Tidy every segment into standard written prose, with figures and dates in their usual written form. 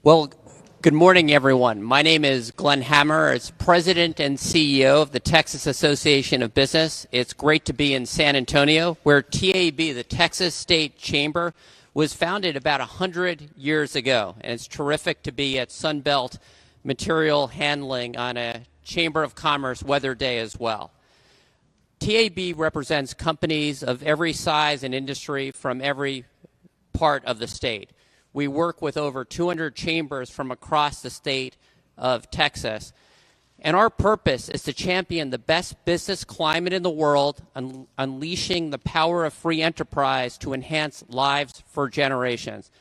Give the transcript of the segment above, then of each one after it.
Well, good morning, everyone. My name is Glenn Hammer. As President and CEO of the Texas Association of Business, it's great to be in San Antonio, where TAB, the Texas State Chamber, was founded about 100 years ago. And it's terrific to be at Sunbelt Material Handling on a Chamber of Commerce weather day as well. TAB represents companies of every size and industry from every part of the state. We work with over 200 chambers from across the state of Texas. And our purpose is to champion the best business climate in the world, unleashing the power of free enterprise to enhance lives for generations.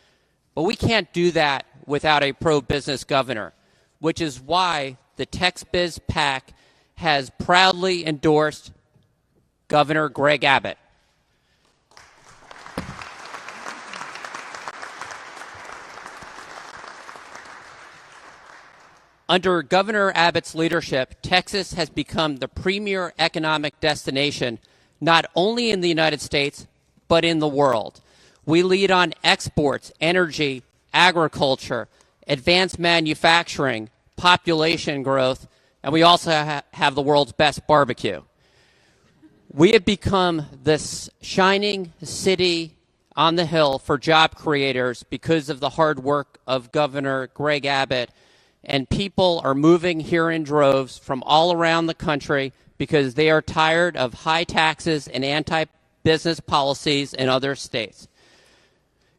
But we can't do that without a pro-business governor, which is why the TexBiz PAC has proudly endorsed Governor Greg Abbott. Under Governor Abbott's leadership, Texas has become the premier economic destination, not only in the United States, but in the world. We lead on exports, energy, agriculture, advanced manufacturing, population growth, and we also have the world's best barbecue. We have become this shining city on the hill for job creators because of the hard work of Governor Greg Abbott. And people are moving here in droves from all around the country because they are tired of high taxes and anti-business policies in other states.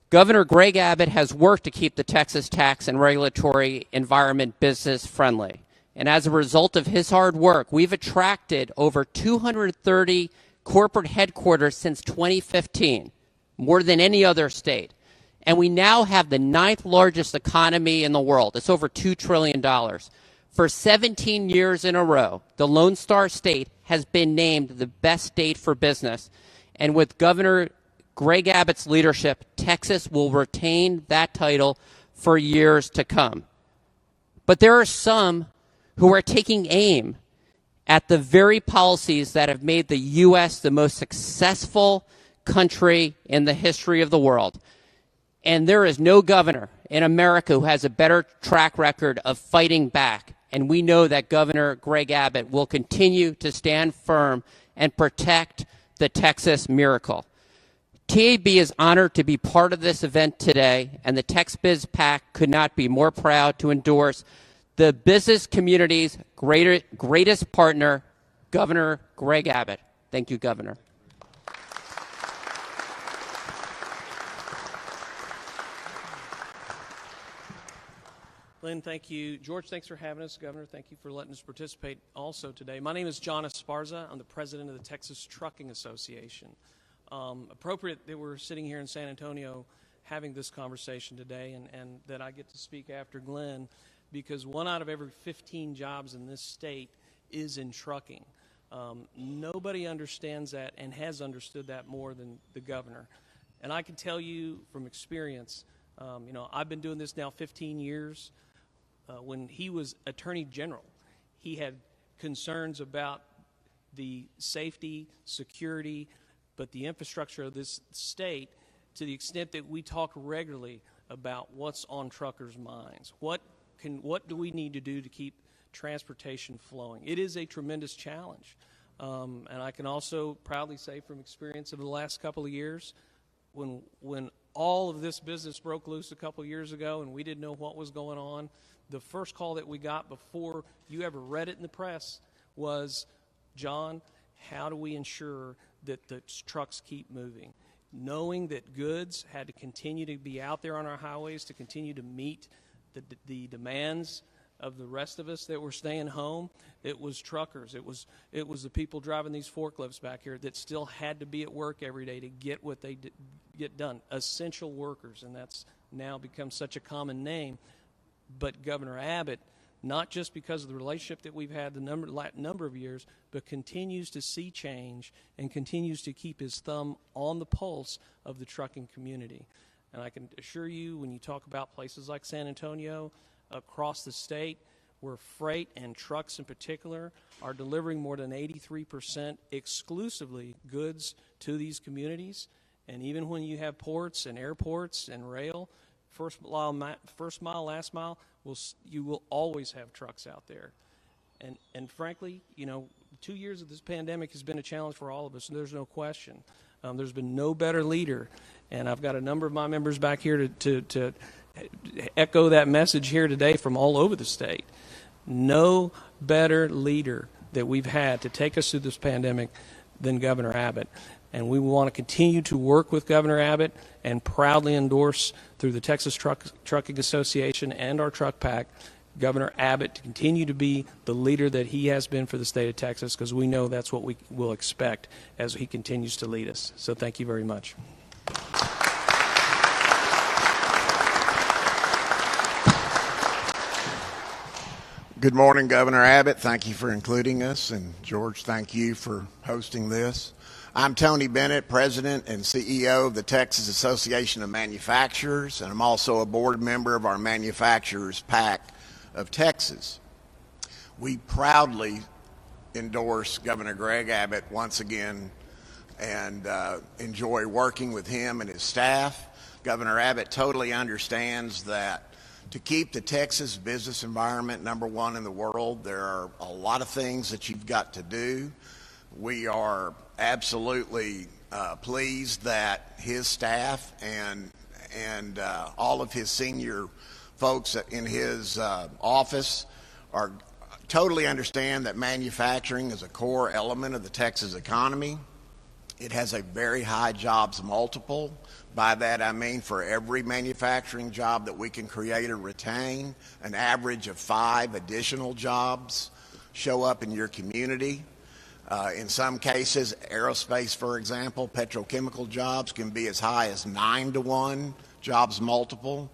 Governor Greg Abbott has worked to keep the Texas tax and regulatory environment business friendly. And as a result of his hard work, we've attracted over 230 corporate headquarters since 2015, more than any other state. And we now have the 9th largest economy in the world. It's over $2 trillion. For 17 years in a row, the Lone Star State has been named the best state for business. And with Governor Greg Abbott's leadership, Texas will retain that title for years to come. But there are some who are taking aim at the very policies that have made the U.S. the most successful country in the history of the world. And there is no governor in America who has a better track record of fighting back. And we know that Governor Greg Abbott will continue to stand firm and protect the Texas miracle. TAB is honored to be part of this event today, and the TexBiz PAC could not be more proud to endorse the business community's greatest partner, Governor Greg Abbott. Thank you, Governor. Lynn, thank you. George, thanks for having us. Governor, thank you for letting us participate also today. My name is John Esparza. I'm the president of the Texas Trucking Association. Appropriate that we're sitting here in San Antonio having this conversation today and that I get to speak after Glenn, because 1 out of every 15 jobs in this state is in trucking. Nobody understands that and has understood that more than the governor. And I can tell you from experience, I've been doing this now 15 years. When he was Attorney General, he had concerns about the safety, security, but the infrastructure of this state, to the extent that we talk regularly about what's on truckers' minds. What do we need to do to keep transportation flowing? It is a tremendous challenge. And I can also proudly say from experience over the last couple of years, when all of this business broke loose a couple of years ago and we didn't know what was going on, the first call that we got before you ever read it in the press was, John, how do we ensure that the trucks keep moving? Knowing that goods had to continue to be out there on our highways to continue to meet the demands of the rest of us that were staying home, it was truckers. It was the people driving these forklifts back here that still had to be at work every day to get what they get done. Essential workers, and that's now become such a common name. But Governor Abbott, not just because of the relationship that we've had the number of years, but continues to see change and continues to keep his thumb on the pulse of the trucking community. And I can assure you, when you talk about places like San Antonio, across the state, where freight and trucks in particular are delivering more than 83% exclusively goods to these communities, and even when you have ports and airports and rail, first mile, last mile, you will always have trucks out there. And frankly, 2 years of this pandemic has been a challenge for all of us, and there's no question. There's been no better leader, and I've got a number of my members back here to echo that message here today from all over the state. No better leader that we've had to take us through this pandemic than Governor Abbott. And we want to continue to work with Governor Abbott and proudly endorse through the Texas Trucking Association and our truck pack Governor Abbott to continue to be the leader that he has been for the state of Texas, because we know that's what we will expect as he continues to lead us. So thank you very much. Good morning, Governor Abbott. Thank you for including us. And George, thank you for hosting this. I'm Tony Bennett, President and CEO of the Texas Association of Manufacturers, and I'm also a board member of our Manufacturers PAC of Texas. We proudly endorse Governor Greg Abbott once again and enjoy working with him and his staff. Governor Abbott totally understands that to keep the Texas business environment #1 in the world, there are a lot of things that you've got to do. We are absolutely pleased that his staff and all of his senior folks in his office are totally understand that manufacturing is a core element of the Texas economy. It has a very high jobs multiple. By that I mean for every manufacturing job that we can create or retain, an average of 5 additional jobs show up in your community. In some cases, aerospace, for example, petrochemical jobs can be as high as 9-to-1 jobs multiple.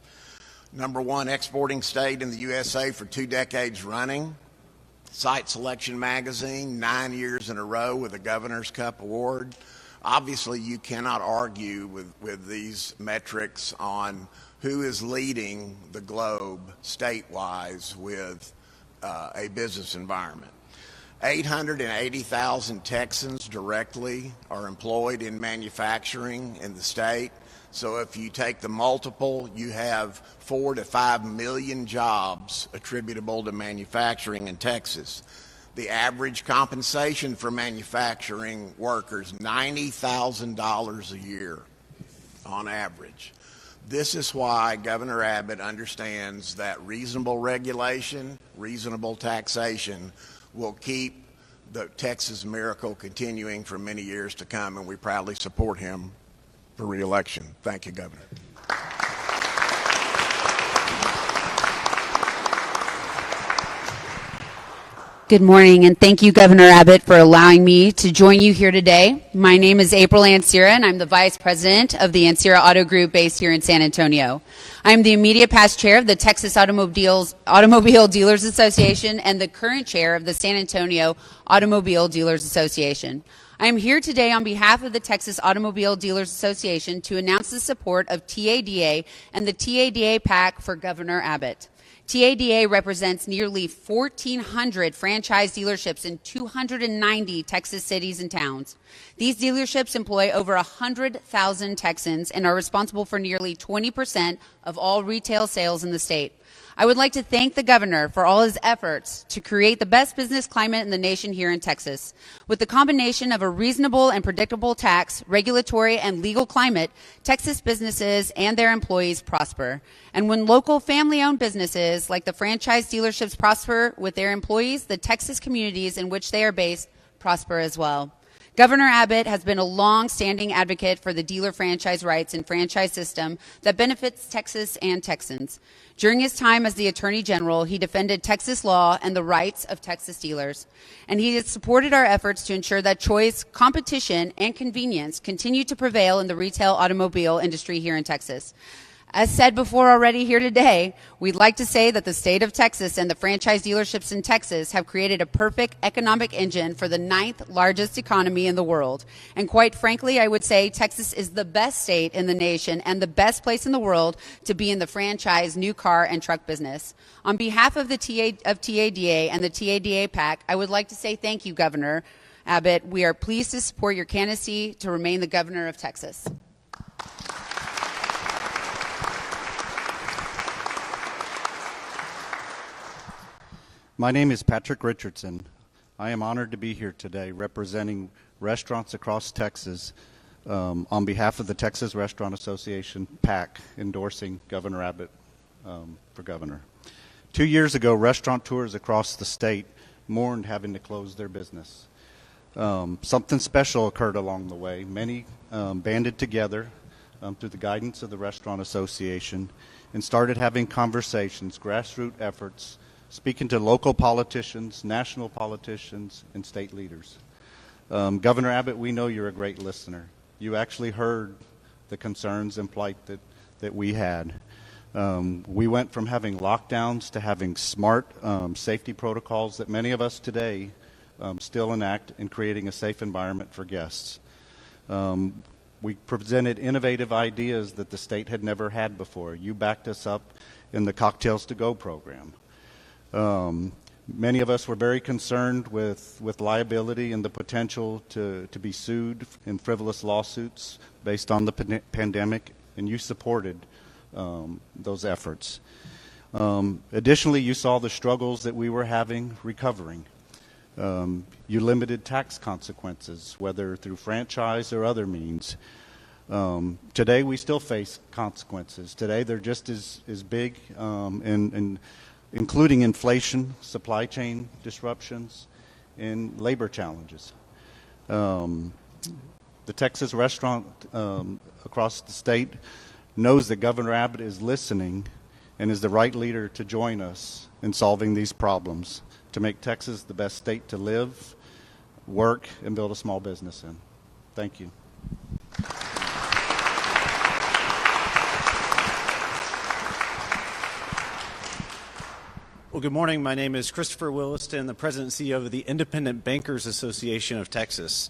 #1 exporting state in the USA for 2 decades running. Site Selection Magazine, 9 years in a row with a Governor's Cup Award. Obviously, you cannot argue with these metrics on who is leading the globe state-wise with a business environment. 880,000 Texans directly are employed in manufacturing in the state. So if you take the multiple, you have 4 to 5 million jobs attributable to manufacturing in Texas. The average compensation for manufacturing workers, $90,000 a year on average. This is why Governor Abbott understands that reasonable regulation, reasonable taxation will keep the Texas miracle continuing for many years to come, and we proudly support him for re-election. Thank you, Governor. Good morning, and thank you, Governor Abbott, for allowing me to join you here today. My name is April Ansira, and I'm the Vice President of the Ansira Auto Group based here in San Antonio. I'm the immediate past chair of the Texas Automobile Dealers Association and the current chair of the San Antonio Automobile Dealers Association. I am here today on behalf of the Texas Automobile Dealers Association to announce the support of TADA and the TADA PAC for Governor Abbott. TADA represents nearly 1,400 franchise dealerships in 290 Texas cities and towns. These dealerships employ over 100,000 Texans and are responsible for nearly 20% of all retail sales in the state. I would like to thank the governor for all his efforts to create the best business climate in the nation here in Texas. With the combination of a reasonable and predictable tax, regulatory, and legal climate, Texas businesses and their employees prosper. And when local family-owned businesses like the franchise dealerships prosper with their employees, the Texas communities in which they are based prosper as well. Governor Abbott has been a long-standing advocate for the dealer franchise rights and franchise system that benefits Texas and Texans. During his time as the Attorney General, he defended Texas law and the rights of Texas dealers. And he has supported our efforts to ensure that choice, competition, and convenience continue to prevail in the retail automobile industry here in Texas. As said before already here today, we'd like to say that the state of Texas and the franchise dealerships in Texas have created a perfect economic engine for the 9th largest economy in the world. And quite frankly, I would say Texas is the best state in the nation and the best place in the world to be in the franchise new car and truck business. On behalf of the TADA and the TADA PAC, I would like to say thank you, Governor Abbott. We are pleased to support your candidacy to remain the governor of Texas. My name is Patrick Richardson. I am honored to be here today representing restaurants across Texas on behalf of the Texas Restaurant Association, PAC, endorsing Governor Abbott for governor. 2 years ago, restaurateurs across the state mourned having to close their business. Something special occurred along the way. Many banded together through the guidance of the Restaurant Association and started having conversations, grassroots efforts, speaking to local politicians, national politicians, and state leaders. Governor Abbott, we know you're a great listener. You actually heard the concerns and plight that we had. We went from having lockdowns to having smart safety protocols that many of us today still enact in creating a safe environment for guests. We presented innovative ideas that the state had never had before. You backed us up in the Cocktails to Go program. Many of us were very concerned with liability and the potential to be sued in frivolous lawsuits based on the pandemic, and you supported those efforts. Additionally, you saw the struggles that we were having recovering. You limited tax consequences, whether through franchise or other means. Today, we still face consequences. Today, they're just as big, and including inflation, supply chain disruptions, and labor challenges. The Texas restaurant across the state knows that Governor Abbott is listening and is the right leader to join us in solving these problems to make Texas the best state to live, work, and build a small business in. Thank you. Well, good morning. My name is Christopher Williston, the President and CEO of the Independent Bankers Association of Texas.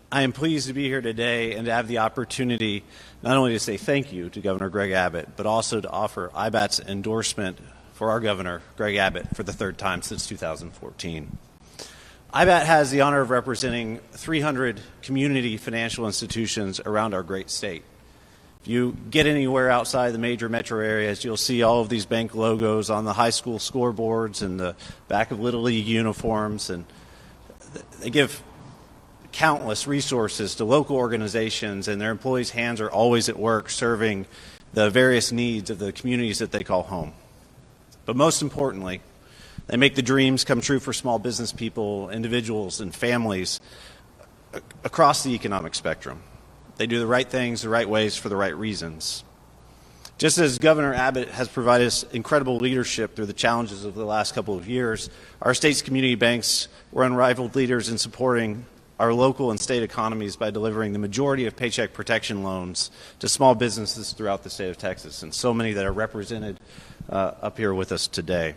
I am pleased to be here today and to have the opportunity not only to say thank you to Governor Greg Abbott, but also to offer IBAT's endorsement for our Governor, Greg Abbott, for the third time since 2014. IBAT has the honor of representing 300 community financial institutions around our great state. If you get anywhere outside the major metro areas, you'll see all of these bank logos on the high school scoreboards and the back of Little League uniforms, and they give countless resources to local organizations, and their employees' hands are always at work serving the various needs of the communities that they call home. But most importantly, they make the dreams come true for small business people, individuals, and families across the economic spectrum. They do the right things the right ways for the right reasons. Just as Governor Abbott has provided us incredible leadership through the challenges of the last couple of years, our state's community banks were unrivaled leaders in supporting our local and state economies by delivering the majority of paycheck protection loans to small businesses throughout the state of Texas, and so many that are represented up here with us today.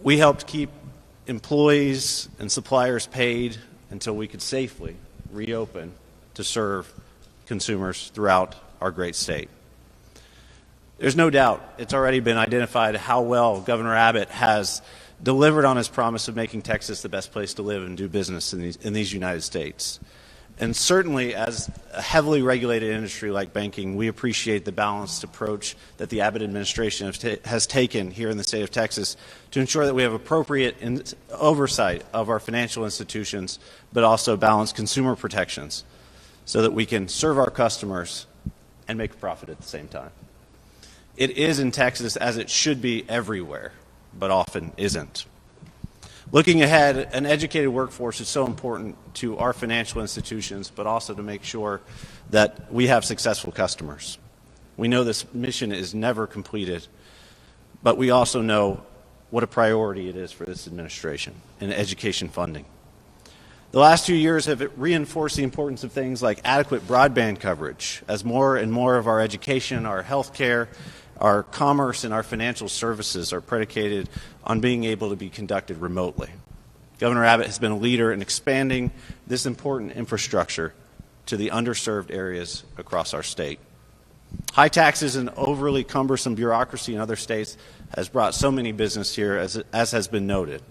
We helped keep employees and suppliers paid until we could safely reopen to serve consumers throughout our great state. There's no doubt it's already been identified how well Governor Abbott has delivered on his promise of making Texas the best place to live and do business in these United States. And certainly, as a heavily regulated industry like banking, we appreciate the balanced approach that the Abbott administration has taken here in the state of Texas to ensure that we have appropriate oversight of our financial institutions, but also balanced consumer protections so that we can serve our customers and make a profit at the same time. It is in Texas as it should be everywhere, but often isn't. Looking ahead, an educated workforce is so important to our financial institutions, but also to make sure that we have successful customers. We know this mission is never completed, but we also know what a priority it is for this administration in education funding. The last 2 years have reinforced the importance of things like adequate broadband coverage, as more and more of our education, our health care, our commerce, and our financial services are predicated on being able to be conducted remotely. Governor Abbott has been a leader in expanding this important infrastructure to the underserved areas across our state. High taxes and overly cumbersome bureaucracy in other states has brought so many business here, as has been noted.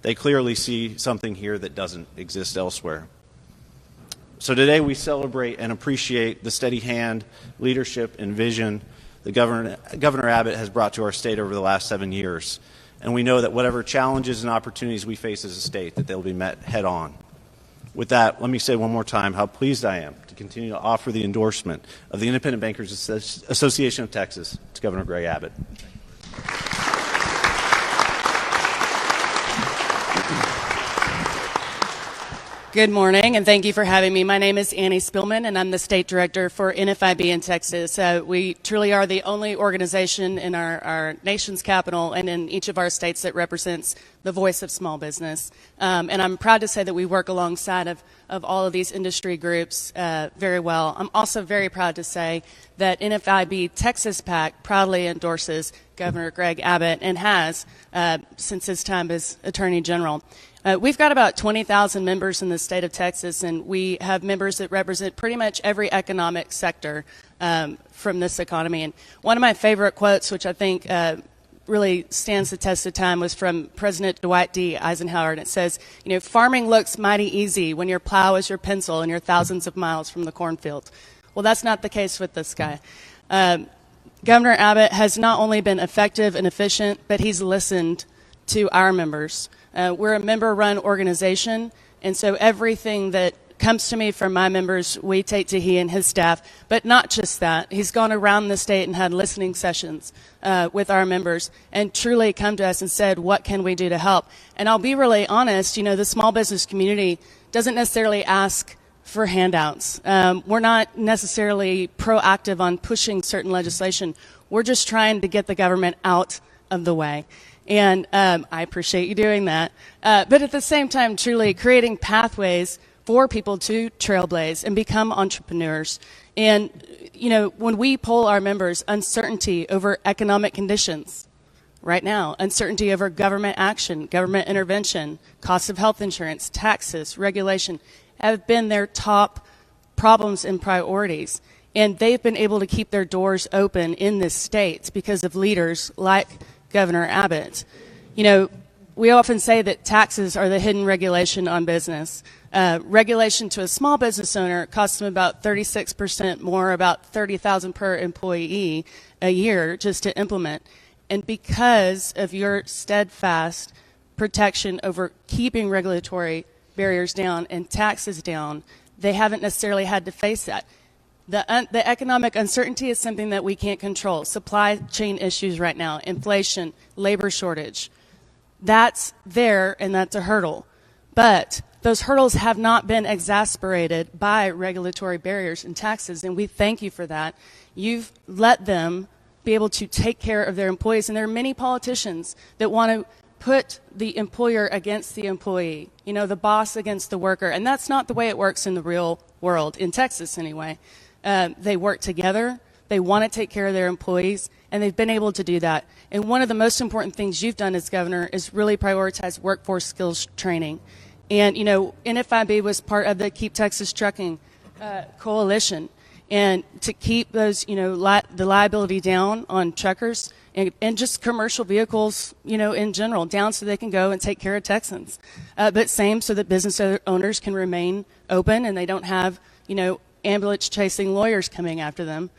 They clearly see something here that doesn't exist elsewhere. So today we celebrate and appreciate the steady hand, leadership, and vision that Governor Abbott has brought to our state over the last 7 years. and we know that whatever challenges and opportunities we face as a state, that they'll be met head on. With that, let me say one more time how pleased I am to continue to offer the endorsement of the Independent Bankers Association of Texas to Governor Greg Abbott. Good morning, and thank you for having me. My name is Annie Spillman, and I'm the State Director for NFIB in Texas. We truly are the only organization in our nation's capital and in each of our states that represents the voice of small business. And I'm proud to say that we work alongside of all of these industry groups very well. I'm also very proud to say that NFIB Texas PAC proudly endorses Governor Greg Abbott and has since his time as Attorney General. We've got about 20,000 members in the state of Texas, and we have members that represent pretty much every economic sector from this economy. And one of my favorite quotes, which I think really stands the test of time, was from President Dwight D. Eisenhower, and it says, farming looks mighty easy when your plow is your pencil and you're thousands of miles from the cornfield. Well, that's not the case with this guy. Governor Abbott has not only been effective and efficient, but he's listened to our members. We're a member-run organization, and so everything that comes to me from my members, we take to he and his staff. But not just that. He's gone around the state and had listening sessions with our members and truly come to us and said, what can we do to help? And I'll be really honest, the small business community doesn't necessarily ask for handouts. We're not necessarily proactive on pushing certain legislation. We're just trying to get the government out of the way. And I appreciate you doing that. But at the same time, truly creating pathways for people to trailblaze and become entrepreneurs. And, when we poll our members, uncertainty over economic conditions right now, uncertainty over government action, government intervention, cost of health insurance, taxes, regulation, have been their top problems and priorities. And they've been able to keep their doors open in this state because of leaders like Governor Abbott. We often say that taxes are the hidden regulation on business. Regulation to a small business owner costs them about 36% more, about $30,000 per employee a year just to implement. And because of your steadfast protection over keeping regulatory barriers down and taxes down, they haven't necessarily had to face that. The economic uncertainty is something that we can't control. Supply chain issues right now, inflation, labor shortage. That's there, and that's a hurdle. But those hurdles have not been exacerbated by regulatory barriers and taxes, and we thank you for that. You've let them be able to take care of their employees, and there are many politicians that want to put the employer against the employee, the boss against the worker, and that's not the way it works in the real world, in Texas anyway. They work together, they want to take care of their employees, and they've been able to do that. And one of the most important things you've done as governor is really prioritize workforce skills training. And, NFIB was part of the Keep Texas Trucking Coalition. And to keep those, the liability down on truckers and just commercial vehicles, in general, down so they can go and take care of Texans. But same so that business owners can remain open and they don't have, ambulance chasing lawyers coming after them.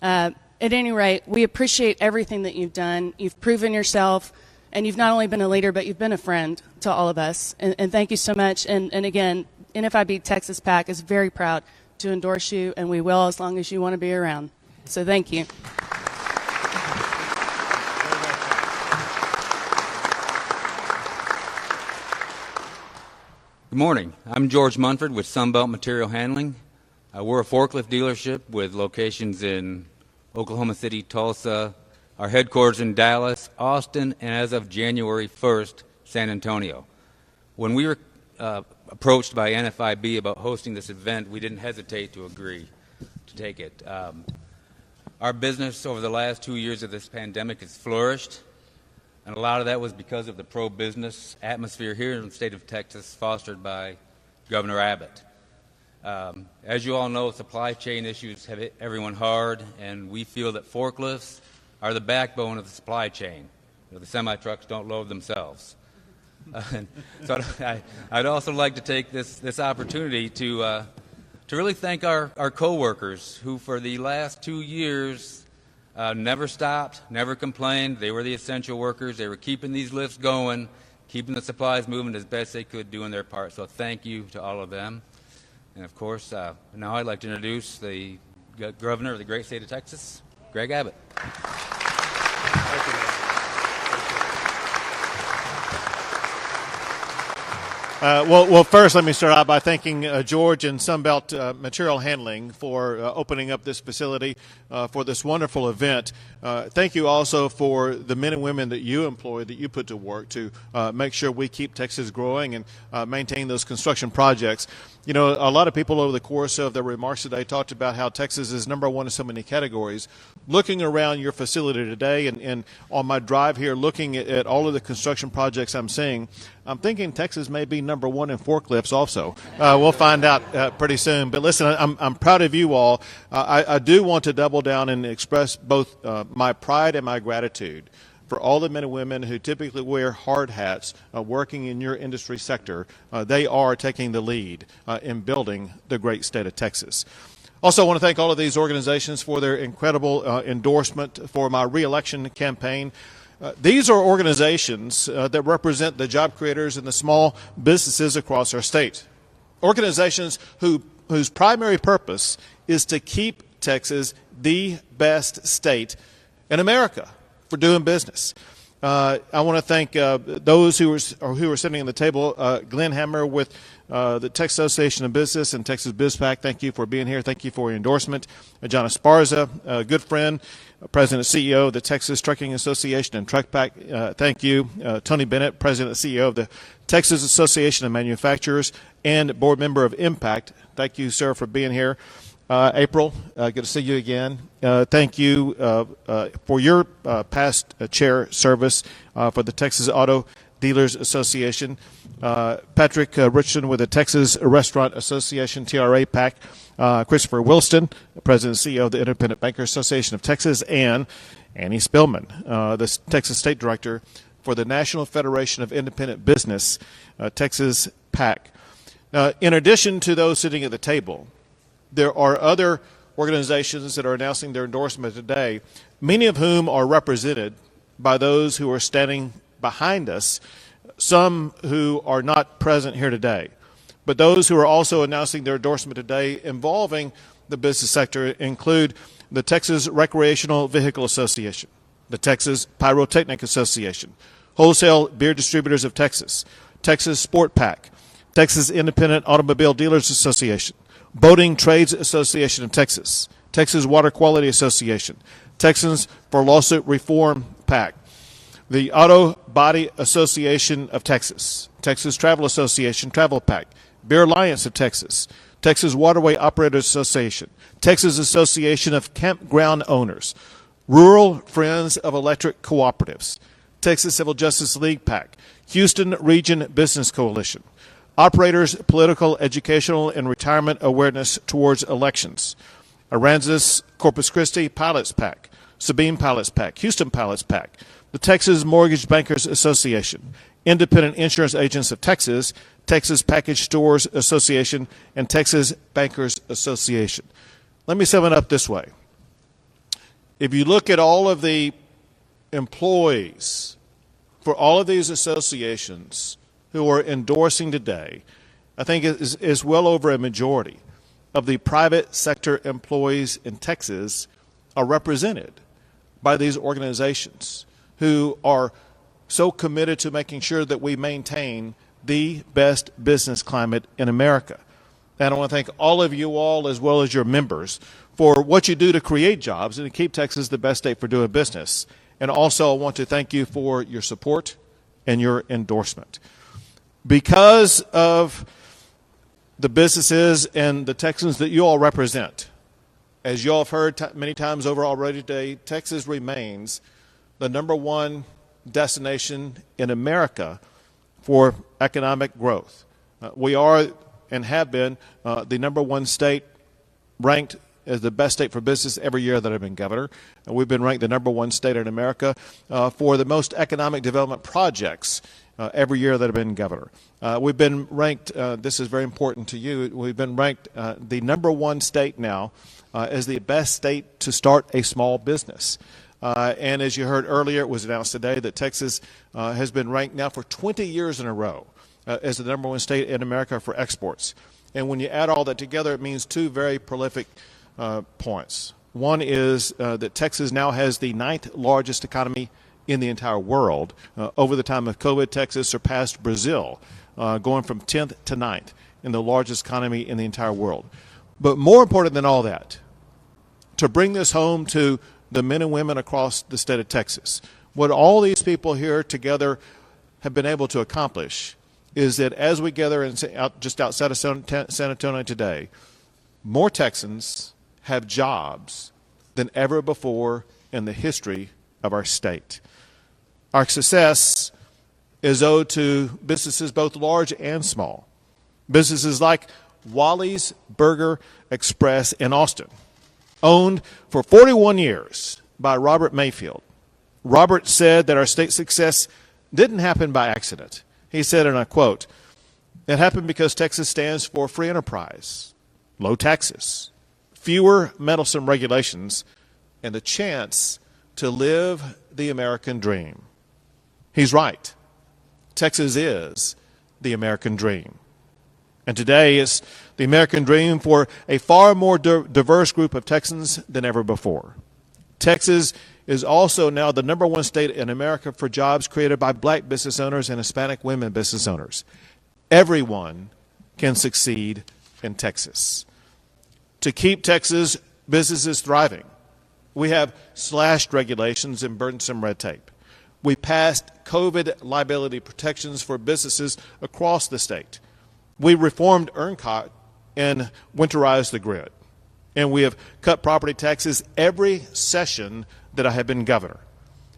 At any rate, we appreciate everything that you've done. You've proven yourself, and you've not only been a leader, but you've been a friend to all of us. And thank you so much. And again, NFIB Texas PAC is very proud to endorse you, and we will as long as you want to be around. So thank you. Good morning. I'm George Munford with Sunbelt Material Handling. We're a forklift dealership with locations in Oklahoma City, Tulsa, our headquarters in Dallas, Austin, and as of January 1st, San Antonio. When we were approached by NFIB about hosting this event, we didn't hesitate to agree to take it. Our business over the last 2 years of this pandemic has flourished, and a lot of that was because of the pro-business atmosphere here in the state of Texas fostered by Governor Abbott. As you all know, supply chain issues have hit everyone hard, and we feel that forklifts are the backbone of the supply chain. The semi-trucks don't load themselves. So I'd also like to take this opportunity to really thank our co-workers who for the last 2 years never stopped, never complained. They were the essential workers. They were keeping these lifts going, keeping the supplies moving as best they could, doing their part. So thank you to all of them. And, of course, now I'd like to introduce the governor of the great state of Texas, Greg Abbott. Well, first, let me start out by thanking George and Sunbelt Material Handling for opening up this facility for this wonderful event. Thank you also for the men and women that you employ, that you put to work to make sure we keep Texas growing and maintain those construction projects. You know, a lot of people over the course of their remarks today talked about how Texas is number one in so many categories. Looking around your facility today and on my drive here, looking at all of the construction projects I'm seeing, I'm thinking Texas may be number one in forklifts also. We'll find out pretty soon. But listen, I'm proud of you all. I do want to double down and express both my pride and my gratitude for all the men and women who typically wear hard hats working in your industry sector. They are taking the lead in building the great state of Texas. Also, I want to thank all of these organizations for their incredible endorsement for my reelection campaign. These are organizations that represent the job creators and the small businesses across our state. Organizations whose primary purpose is to keep Texas the best state in America for doing business. I want to thank those who are sitting at the table. Glenn Hammer with the Texas Association of Business and Texas BizPac. Thank you for being here. Thank you for your endorsement. John Esparza, a good friend, President and CEO of the Texas Trucking Association and TruckPack. Thank you. Tony Bennett, President and CEO of the Texas Association of Manufacturers and board member of Impact. Thank you, sir, for being here. April, good to see you again. Thank you for your past chair service for the Texas Auto Dealers Association. Patrick Richardson with the Texas Restaurant Association, TRA PAC. Christopher Wilston, President and CEO of the Independent Bankers Association of Texas. And Annie Spillman, the Texas State Director for the National Federation of Independent Business, Texas PAC. In addition to those sitting at the table, there are other organizations that are announcing their endorsement today, many of whom are represented by those who are standing behind us, some who are not present here today. But those who are also announcing their endorsement today involving the business sector include the Texas Recreational Vehicle Association, the Texas Pyrotechnic Association, Wholesale Beer Distributors of Texas, Texas Sport PAC, Texas Independent Automobile Dealers Association, Boating Trades Association of Texas, Texas Water Quality Association, Texans for Lawsuit Reform PAC, the Auto Body Association of Texas, Texas Travel Association Travel PAC, Beer Alliance of Texas, Texas Waterway Operators Association, Texas Association of Campground Owners, Rural Friends of Electric Cooperatives, Texas Civil Justice League PAC, Houston Region Business Coalition, Operators Political, Educational, and Retirement Awareness Towards Elections, Aransas Corpus Christi Pilots PAC, Sabine Pilots PAC, Houston Pilots PAC, the Texas Mortgage Bankers Association, Independent Insurance Agents of Texas, Texas Package Stores Association, and Texas Bankers Association. Let me sum it up this way. If you look at all of the employees for all of these associations who are endorsing today, I think is well over a majority of the private sector employees in Texas are represented by these organizations who are so committed to making sure that we maintain the best business climate in America. And I want to thank all of you all, as well as your members, for what you do to create jobs and to keep Texas the best state for doing business. And also I want to thank you for your support and your endorsement. Because of the businesses and the Texans that you all represent, as you all have heard many times over already today, Texas remains the number one destination in America for economic growth. We are and have been the number one state ranked as the best state for business every year that I've been governor. And we've been ranked the number one state in America for the most economic development projects every year that I've been governor. We've been ranked, this is very important to you, we've been ranked the #1 state now as the best state to start a small business. And as you heard earlier, it was announced today that Texas has been ranked now for 20 years in a row as the #1 state in America for exports. And when you add all that together, it means two very prolific points. One is that Texas now has the 9th largest economy in the entire world. Over the time of COVID, Texas surpassed Brazil, going from 10th to 9th in the largest economy in the entire world. But more important than all that, to bring this home to the men and women across the state of Texas, what all these people here together have been able to accomplish is that as we gather just outside of San Antonio today, more Texans have jobs than ever before in the history of our state. Our success is owed to businesses both large and small. Businesses like Wally's Burger Express in Austin, owned for 41 years by Robert Mayfield. Robert said that our state's success didn't happen by accident. He said, and I quote, "It happened because Texas stands for free enterprise, low taxes, fewer meddlesome regulations, and the chance to live the American dream." He's right. Texas is the American dream. And today it's the American dream for a far more diverse group of Texans than ever before. Texas is also now the #1 state in America for jobs created by black business owners and Hispanic women business owners. Everyone can succeed in Texas. To keep Texas businesses thriving, we have slashed regulations and burdensome red tape. We passed COVID liability protections for businesses across the state. We reformed ERNCOT and winterized the grid. And we have cut property taxes every session that I have been governor.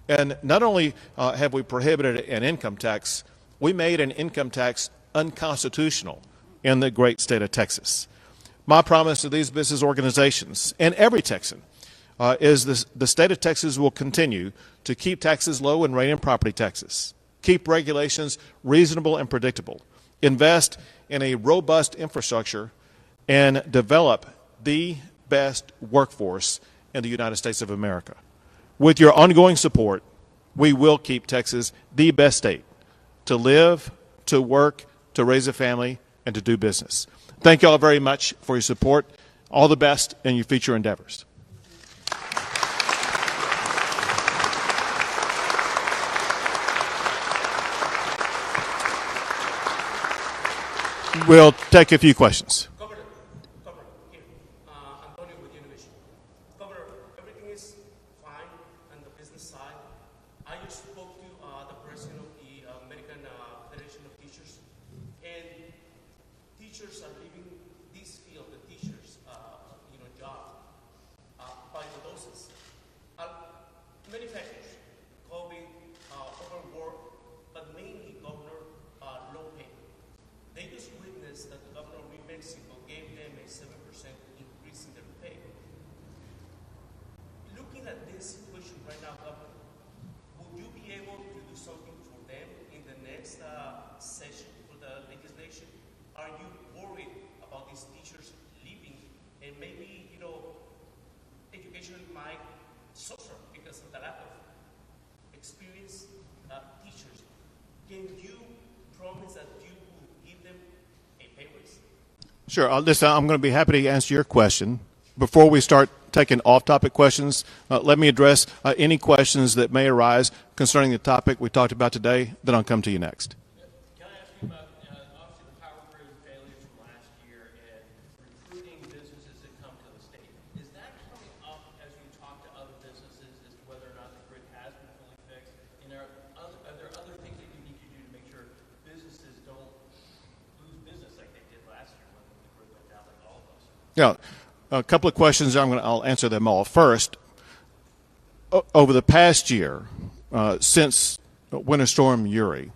And not only have we prohibited an income tax, we made an income tax unconstitutional in the great state of Texas. My promise to these business organizations and every Texan is the state of Texas will continue to keep taxes low and rein in property taxes, keep regulations reasonable and predictable, invest in a robust infrastructure, and develop the best workforce in the United States of America. With your ongoing support, we will keep Texas the best state to live, to work, to raise a family, and to do business. Thank you all very much for your support. All the best in your future endeavors. We'll take a few questions. Governor, here, Antonio with Univision. Governor, everything is fine on the business side. I just spoke to the president of the American Federation of Teachers, and teachers are leaving this field, the teachers' job, by the dozens. Many factors, COVID, overwork, but mainly, Governor, low pay. They just witnessed that the governor of New Mexico gave them a 7% increase in their pay. Looking at this situation right now, Governor, would you be able to do something for them in the next session for the legislation? Are you worried about these teachers leaving and maybe, education might suffer because of the lack of experienced teachers? Can you promise that you will give them a pay raise? Sure. Listen, I'm going to be happy to answer your question. Before we start taking off-topic questions, let me address any questions that may arise concerning the topic we talked about today. Then I'll come to you next. Can I ask you about, obviously, the power grid failures from last year and recruiting businesses that come to the state? Is that coming up as you talk to other businesses as to whether or not the grid has been fully fixed? And are there other things that you need to do to make sure businesses don't lose business like they did last year when the grid went down like all of us? Yeah, a couple of questions. I'll answer them all. First, over the past year, since Winter Storm Uri,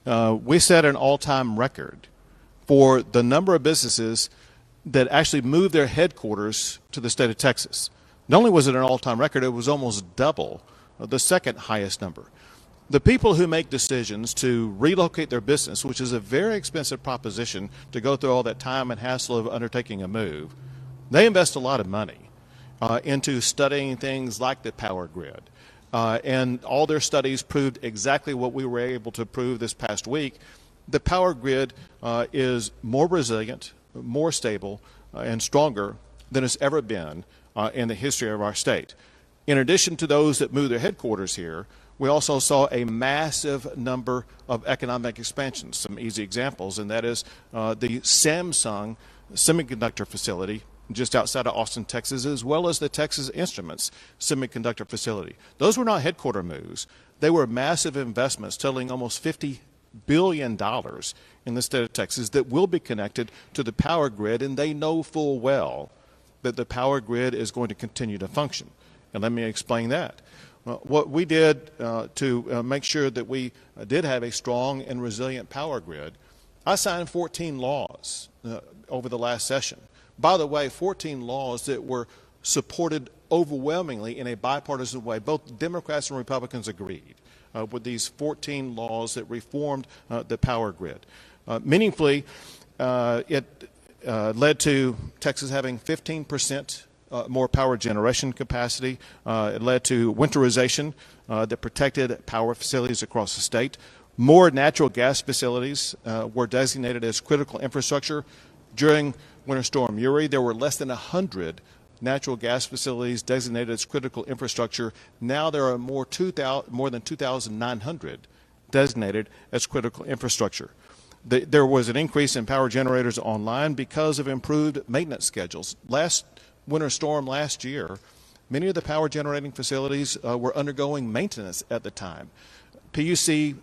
we set an all-time record for the number of businesses that actually moved their headquarters to the state of Texas. Not only was it an all-time record, it was almost double the second highest number. The people who make decisions to relocate their business, which is a very expensive proposition to go through all that time and hassle of undertaking a move, they invest a lot of money into studying things like the power grid. And all their studies proved exactly what we were able to prove this past week. The power grid is more resilient, more stable, and stronger than it's ever been in the history of our state. In addition to those that moved their headquarters here, we also saw a massive number of economic expansions. Some easy examples, and that is the Samsung semiconductor facility just outside of Austin, Texas, as well as the Texas Instruments semiconductor facility. Those were not headquarter moves. They were massive investments totaling almost $50 billion in the state of Texas that will be connected to the power grid, and they know full well that the power grid is going to continue to function. And let me explain that. What we did to make sure that we did have a strong and resilient power grid, I signed 14 laws over the last session. By the way, 14 laws that were supported overwhelmingly in a bipartisan way. Both Democrats and Republicans agreed with these 14 laws that reformed the power grid. Meaningfully, it led to Texas having 15% more power generation capacity. It led to winterization that protected power facilities across the state. More natural gas facilities were designated as critical infrastructure. During Winter Storm Uri, there were less than 100 natural gas facilities designated as critical infrastructure. Now there are more than 2,900 designated as critical infrastructure. There was an increase in power generators online because of improved maintenance schedules. Last winter storm last year, many of the power generating facilities were undergoing maintenance at the time. PUC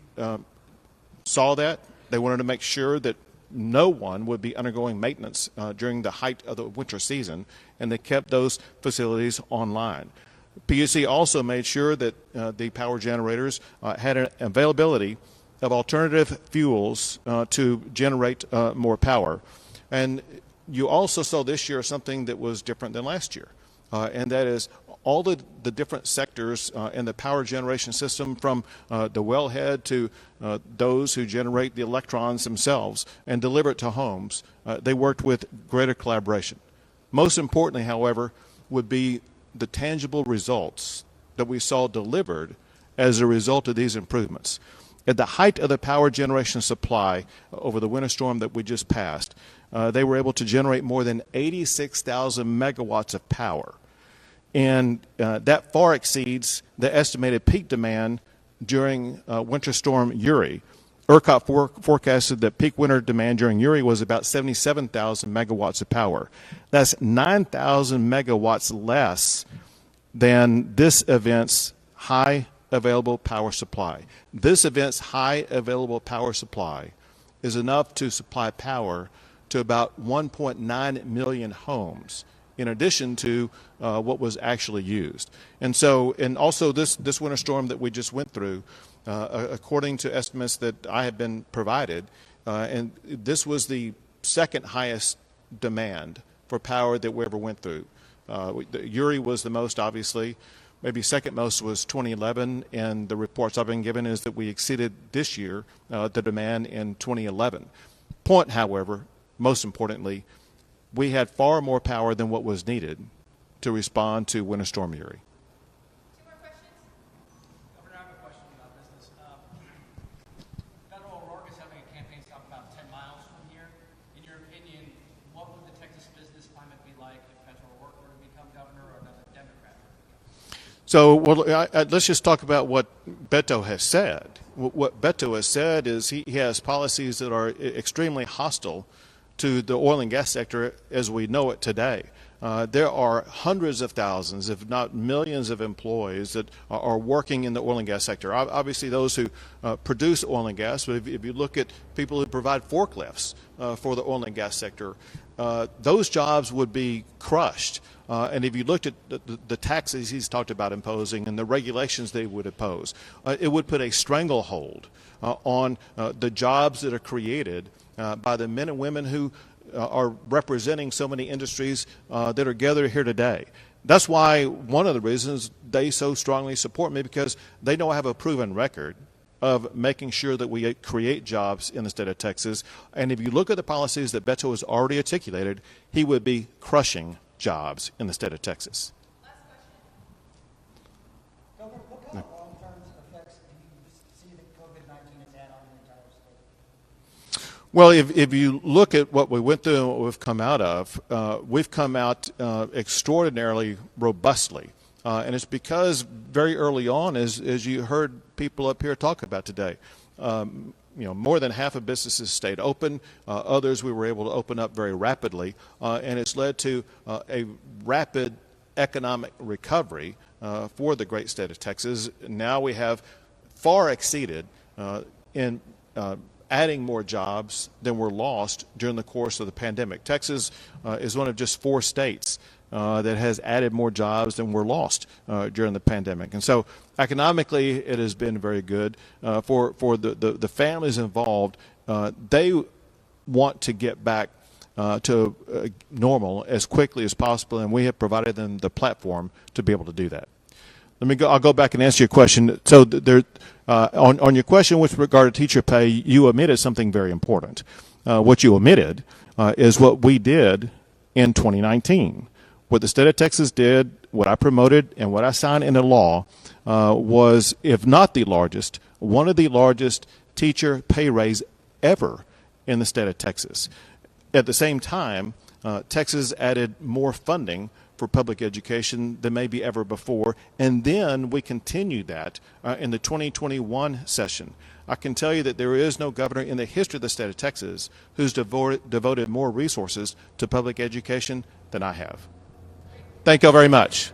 saw that. They wanted to make sure that no one would be undergoing maintenance during the height of the winter season, and they kept those facilities online. PUC also made sure that the power generators had an availability of alternative fuels to generate more power. And you also saw this year something that was different than last year, and that is all the different sectors in the power generation system, from the wellhead to those who generate the electrons themselves and deliver it to homes. They worked with greater collaboration. Most importantly, however, would be the tangible results that we saw delivered as a result of these improvements. At the height of the power generation supply over the winter storm that we just passed, they were able to generate more than 86,000 megawatts of power. And that far exceeds the estimated peak demand during Winter Storm Uri. ERCOT forecasted that peak winter demand during Uri was about 77,000 megawatts of power. That's 9,000 megawatts less than this event's high available power supply. This event's high available power supply is enough to supply power to about 1.9 million homes, in addition to what was actually used. And also this winter storm that we just went through, according to estimates that I have been provided, and this was the second highest demand for power that we ever went through. Uri was the most, obviously. Maybe second most was 2011, and the reports I've been given is that we exceeded this year the demand in 2011. Point, however, most importantly, we had far more power than what was needed to respond to Winter Storm Uri. Two more questions? Governor, I have a question about business. Federal O'Rourke is having a campaign stop about 10 miles from here. In your opinion, what would the Texas business climate be like if Beto O'Rourke were to become governor or another Democrat were to become governor? So let's just talk about what Beto has said. What Beto has said is he has policies that are extremely hostile to the oil and gas sector as we know it today. There are hundreds of thousands, if not millions, of employees that are working in the oil and gas sector. Obviously, those who produce oil and gas, but if you look at people who provide forklifts for the oil and gas sector, those jobs would be crushed. And if you looked at the taxes he's talked about imposing and the regulations they would impose, it would put a stranglehold on the jobs that are created by the men and women who are representing so many industries that are gathered here today. That's why one of the reasons they so strongly support me, because they know I have a proven record of making sure that we create jobs in the state of Texas. And if you look at the policies that Beto has already articulated, he would be crushing jobs in the state of Texas. Governor, what kind of long-term effects do you see that COVID-19 has had on the entire state? Well, if you look at what we went through and what we've come out of, we've come out extraordinarily robustly. And it's because very early on, as you heard people up here talk about today, more than half of businesses stayed open. Others we were able to open up very rapidly, and it's led to a rapid economic recovery for the great state of Texas. Now we have far exceeded in adding more jobs than were lost during the course of the pandemic. Texas is one of just 4 states that has added more jobs than were lost during the pandemic. And so economically, it has been very good for the families involved. They want to get back to normal as quickly as possible, and we have provided them the platform to be able to do that. I'll go back and answer your question. So on your question with regard to teacher pay, you omitted something very important. What you omitted is what we did in 2019. What the state of Texas did, what I promoted, and what I signed into law was, if not the largest, one of the largest teacher pay raise ever in the state of Texas. At the same time, Texas added more funding for public education than maybe ever before, and then we continued that in the 2021 session. I can tell you that there is no governor in the history of the state of Texas who's devoted more resources to public education than I have. Thank you all very much.